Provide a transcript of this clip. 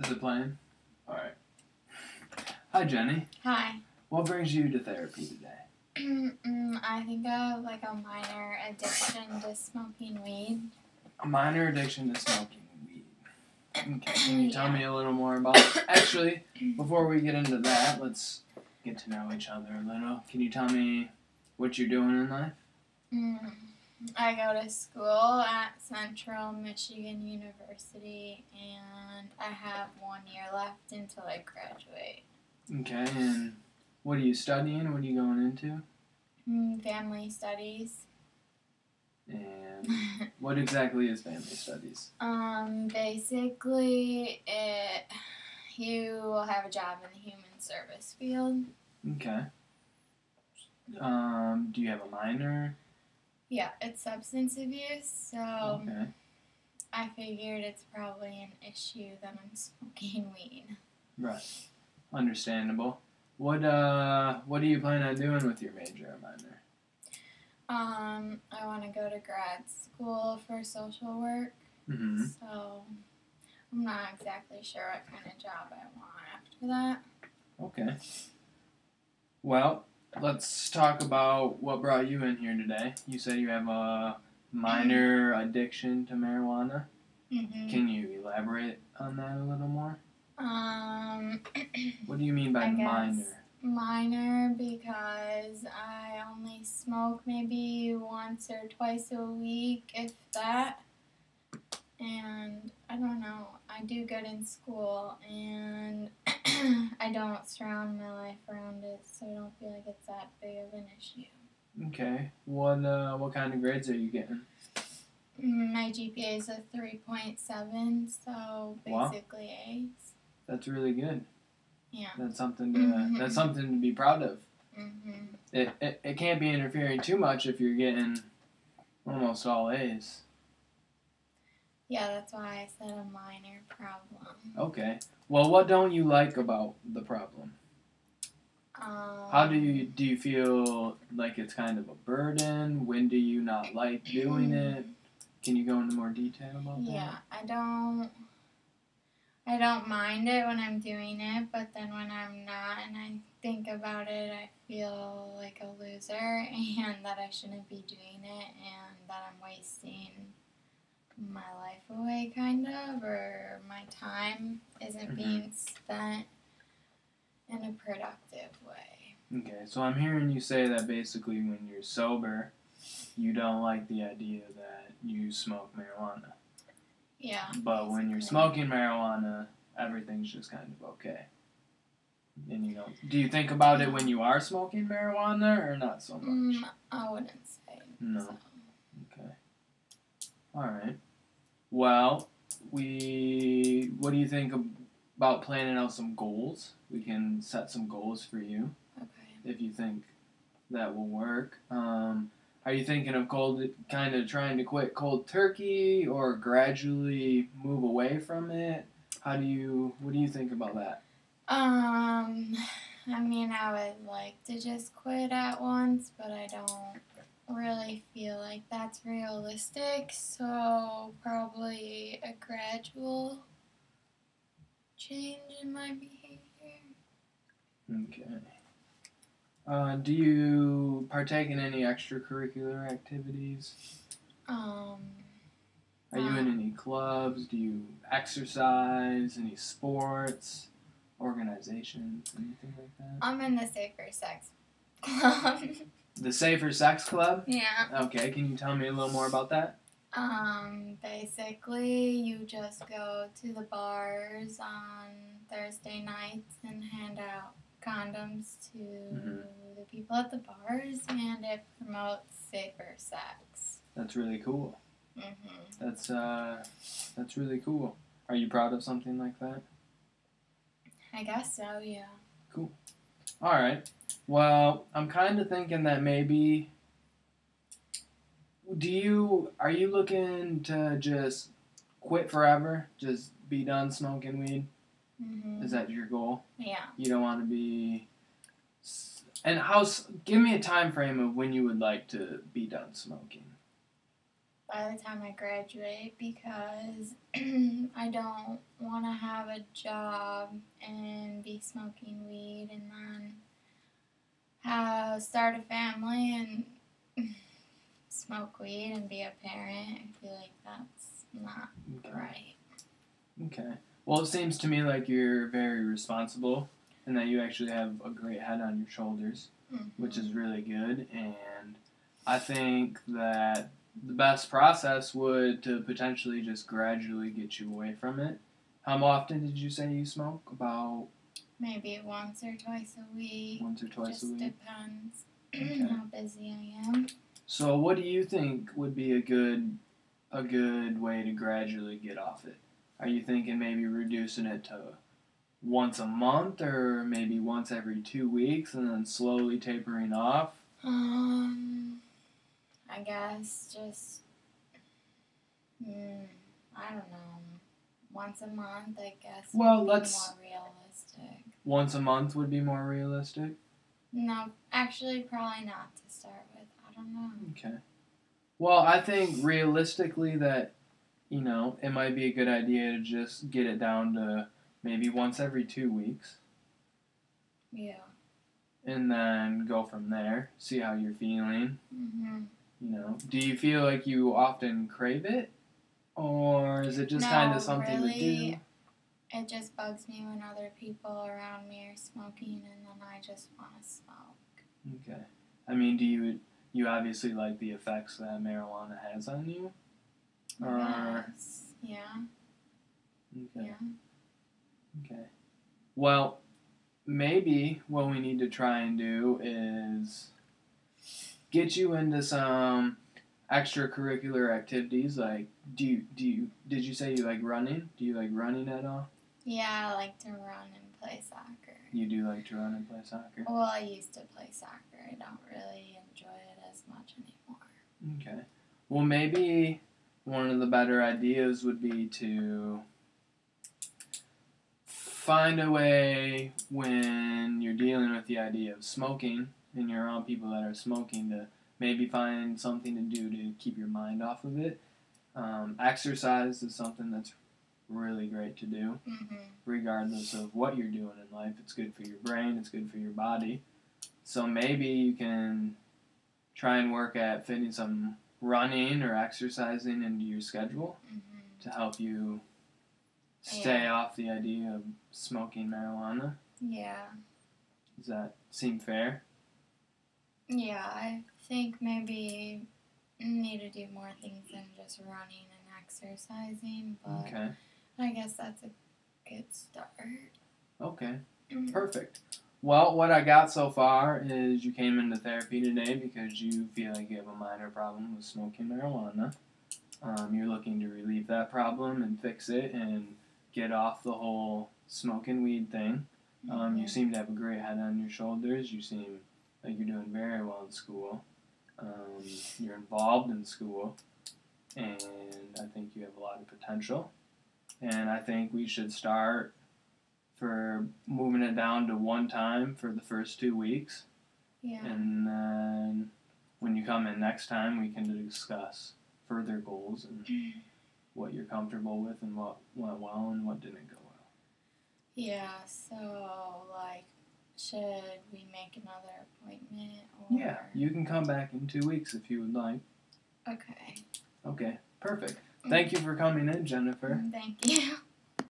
Is it playing? Alright. Hi, Jenny. Hi. What brings you to therapy today? I think I have like a minor addiction to smoking weed. A minor addiction to smoking weed. Okay, can you tell me a little more about it? Actually, before we get into that, let's get to know each other a little. Can you tell me what you're doing in life? I go to school at Central Michigan University, and I have 1 year left until I graduate. Okay, and what are you studying? What are you going into? Family studies. And what exactly is family studies? Basically, you will have a job in the human service field. Okay. Do you have a minor? Yeah, it's substance abuse, so Okay. I figured it's probably an issue that I'm smoking weed. Right. Understandable. What do you plan on doing with your major or minor? I want to go to grad school for social work. Mm-hmm. So I'm not exactly sure what kind of job I want after that. Okay. Well, let's talk about what brought you in here today. You said you have a minor addiction to marijuana. Mm-hmm. Can you elaborate on that a little more? What do you mean by minor? Minor because I only smoke maybe once or twice a week, if that. And I don't know, I do good in school, and I don't surround my life around it, so I don't feel like it's that big of an issue. Okay. What kind of grades are you getting? My GPA is a 3.7, so basically A's. That's really good. Yeah. That's something to be proud of. Mm-hmm. It can't be interfering too much if you're getting almost all A's. Yeah, that's why I said a minor problem. Okay. Well, what don't you like about the problem? How do you feel like it's kind of a burden? When do you not like doing it? Can you go into more detail about that? Yeah, I don't mind it when I'm doing it, but then when I'm not and I think about it, I feel like a loser and that I shouldn't be doing it and that I'm wasting my life away, kind of, or my time isn't being spent in a productive way. Okay, so I'm hearing you say that basically when you're sober, you don't like the idea that you smoke marijuana. Yeah. But when you're smoking marijuana, everything's just kind of okay. And you don't. Do you think about it when you are smoking marijuana or not so much? I wouldn't say. No. So. Okay. All right. Well, what do you think about planning out some goals? We can set some goals for you. Okay. If you think that will work. Are you thinking of kind of trying to quit cold turkey or gradually move away from it? What do you think about that? I mean, I would like to just quit at once, but I don't really feel like that's realistic, so probably a gradual change in my behavior. Okay. Do you partake in any extracurricular activities? Are you in any clubs? Do you exercise? Any sports? Organizations? Anything like that? I'm in the Safer Sex Club. The Safer Sex Club? Yeah. Okay, can you tell me a little more about that? Basically, you just go to the bars on Thursday nights and hand out condoms to the people at the bars, and it promotes safer sex. That's really cool. That's really cool. Are you proud of something like that? I guess so, yeah. Cool. All right. Well, I'm kind of thinking that maybe. Are you looking to just quit forever? Just be done smoking weed? Is that your goal? Yeah. You don't want to be. And give me a time frame of when you would like to be done smoking. by the time I graduate because I don't want to have a job and be smoking weed and then start a family and smoke weed and be a parent. I feel like that's not right. Okay. Well, it seems to me like you're very responsible and that you actually have a great head on your shoulders, which is really good. And I think that the best process would to potentially just gradually get you away from it. How often did you say you smoke? About maybe once or twice a week. Once or twice a week? Just depends how busy I am. So what do you think would be a good way to gradually get off it? Are you thinking maybe reducing it to once a month or maybe once every 2 weeks and then slowly tapering off? I guess just, I don't know, once a month, I guess, well, would be more realistic. Once a month would be more realistic? No, actually, probably not to start with. I don't know. Okay. Well, I think realistically that, it might be a good idea to just get it down to maybe once every 2 weeks. Yeah. And then go from there. See how you're feeling. Mm-hmm. Do you feel like you often crave it? Or is it just kind of something really, to do? It just bugs me when other people around me are smoking and then I just want to smoke. Okay. I mean, do you obviously like the effects that marijuana has on you? Yes. Yeah. Okay. Yeah. Okay. Well, maybe what we need to try and do is get you into some extracurricular activities. Like, did you say you like running? Do you like running at all? Yeah, I like to run and play soccer. You do like to run and play soccer? Well, I used to play soccer. I don't really enjoy it as much anymore. Okay. Well, maybe one of the better ideas would be to find a way when you're dealing with the idea of smoking and you're around people that are smoking to maybe find something to do to keep your mind off of it. Exercise is something that's really great to do, regardless of what you're doing in life. It's good for your brain, it's good for your body. So maybe you can try and work at fitting some running or exercising into your schedule to help you stay off the idea of smoking marijuana. Yeah. Does that seem fair? Yeah, I think maybe need to do more things than just running and exercising, but okay. I guess that's a good start. Okay, perfect. Well, what I got so far is you came into therapy today because you feel like you have a minor problem with smoking marijuana. You're looking to relieve that problem and fix it and get off the whole smoking weed thing. You seem to have a great head on your shoulders. You seem like you're doing very well in school. You're involved in school, and I think you have a lot of potential. And I think we should start for moving it down to one time for the first 2 weeks. Yeah. And then when you come in next time, we can discuss further goals and what you're comfortable with and what went well and what didn't go well. Yeah, so, should we make another appointment? Yeah, you can come back in 2 weeks if you would like. Okay. Okay, perfect. Thank you for coming in, Jennifer. Thank you.